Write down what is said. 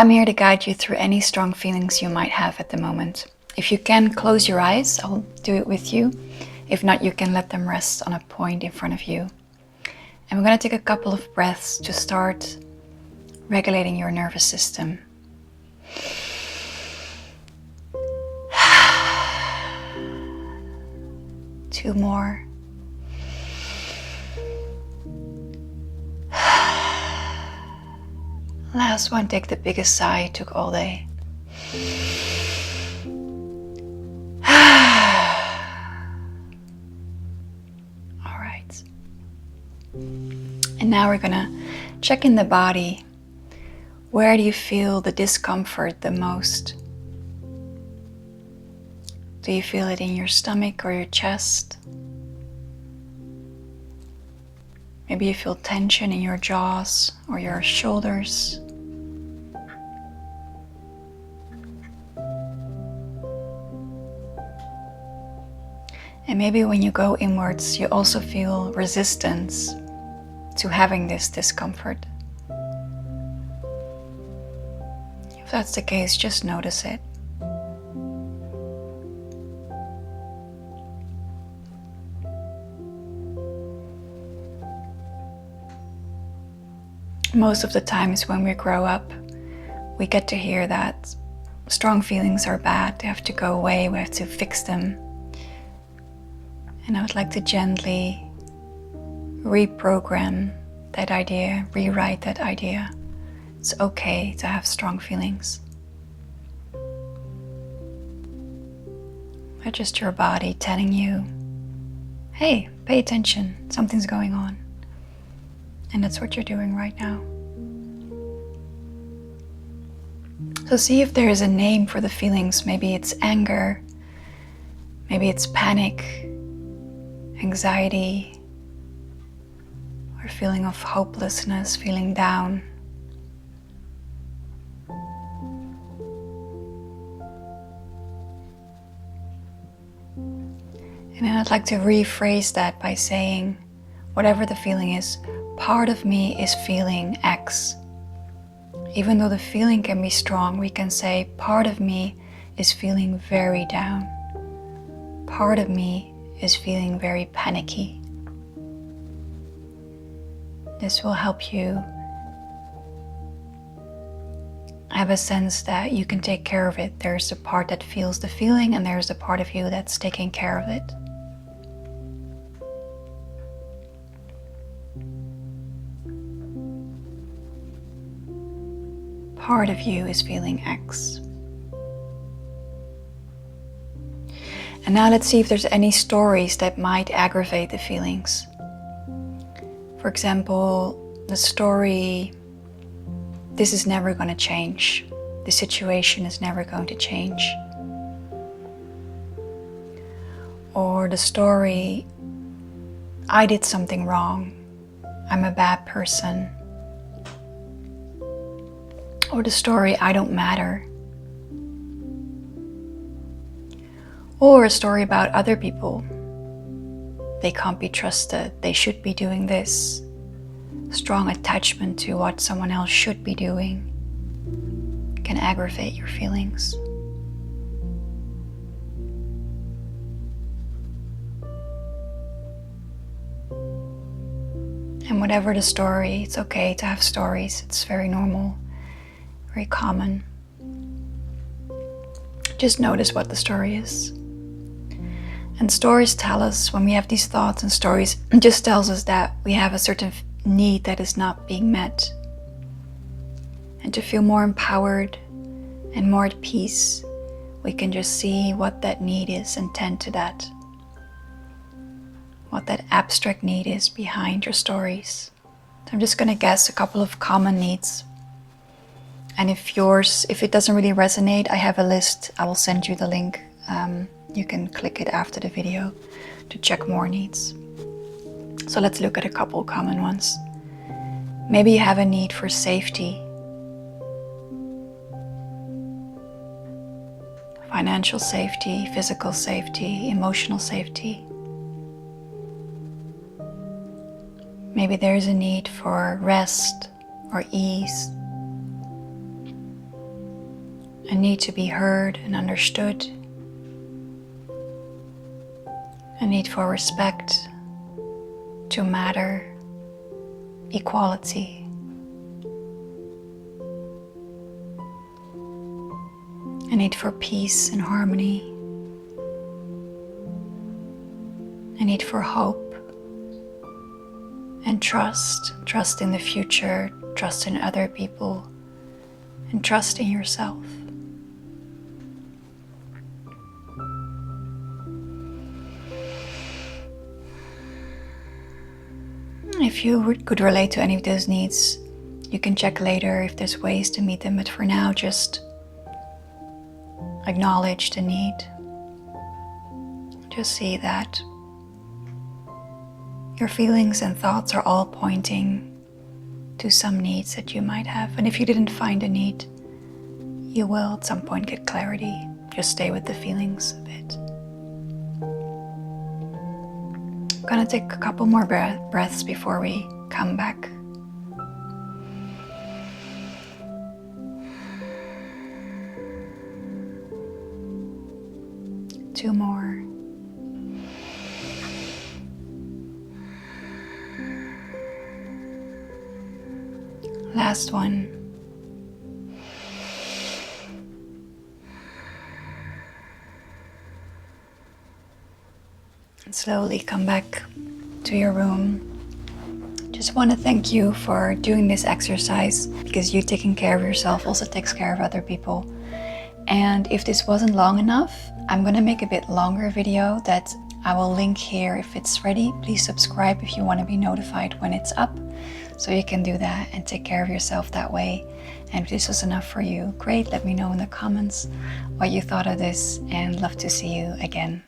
I'm here to guide you through any strong feelings you might have at the moment. If you can, close your eyes, I'll do it with you. If not, you can let them rest on a point in front of you. And we're going to take a couple of breaths to start regulating your nervous system. Two more. Last one, take the biggest sigh it took all day. All right. And now we're gonna check in the body. Where do you feel the discomfort the most? Do you feel it in your stomach or your chest? Maybe you feel tension in your jaws or your shoulders. And maybe when you go inwards, you also feel resistance to having this discomfort. If that's the case, just notice it. Most of the times when we grow up, we get to hear that strong feelings are bad, they have to go away, we have to fix them. And I would like to gently reprogram that idea, rewrite that idea. It's okay to have strong feelings. They're just your body telling you, hey, pay attention, something's going on. And that's what you're doing right now. So see if there is a name for the feelings. Maybe it's anger, maybe it's panic, anxiety, or feeling of hopelessness, feeling down. And then I'd like to rephrase that by saying, whatever the feeling is, part of me is feeling X. Even though the feeling can be strong, we can say, part of me is feeling very down. Part of me is feeling very panicky. This will help you have a sense that you can take care of it. There's a part that feels the feeling, and there's a part of you that's taking care of it. Part of you is feeling X. And now let's see if there's any stories that might aggravate the feelings. For example, the story, this is never going to change. The situation is never going to change. Or the story, I did something wrong. I'm a bad person. Or the story, I don't matter. Or a story about other people. They can't be trusted, they should be doing this. Strong attachment to what someone else should be doing can aggravate your feelings. And whatever the story, it's okay to have stories, it's very normal. Very common. Just notice what the story is. And stories tell us, when we have these thoughts and stories, it just tells us that we have a certain need that is not being met. And to feel more empowered and more at peace, we can just see what that need is and tend to that. What that abstract need is behind your stories. So I'm just going to guess a couple of common needs. And if it doesn't really resonate, I have a list. I will send you the link. You can click it after the video to check more needs. So let's look at a couple common ones. Maybe you have a need for safety. Financial safety, physical safety, emotional safety. Maybe there's a need for rest or ease. a need to be heard and understood, a need for respect, to matter, equality. A need for peace and harmony. A need for hope and trust. Trust in the future, trust in other people, and trust in yourself. If you could relate to any of those needs, you can check later if there's ways to meet them, but for now, just acknowledge the need. Just see that your feelings and thoughts are all pointing to some needs that you might have. And if you didn't find a need, you will at some point get clarity. Just stay with the feelings a bit. I'm gonna take a couple more breaths before we come back. Two more. Last one. And slowly come back to your room. Just want to thank you for doing this exercise, because you taking care of yourself also takes care of other people. And if this wasn't long enough, I'm gonna make a bit longer video that I will link here if it's ready. Please subscribe if you want to be notified when it's up, so you can do that and take care of yourself that way. And if this was enough for you, great, let me know in the comments what you thought of this, and love to see you again.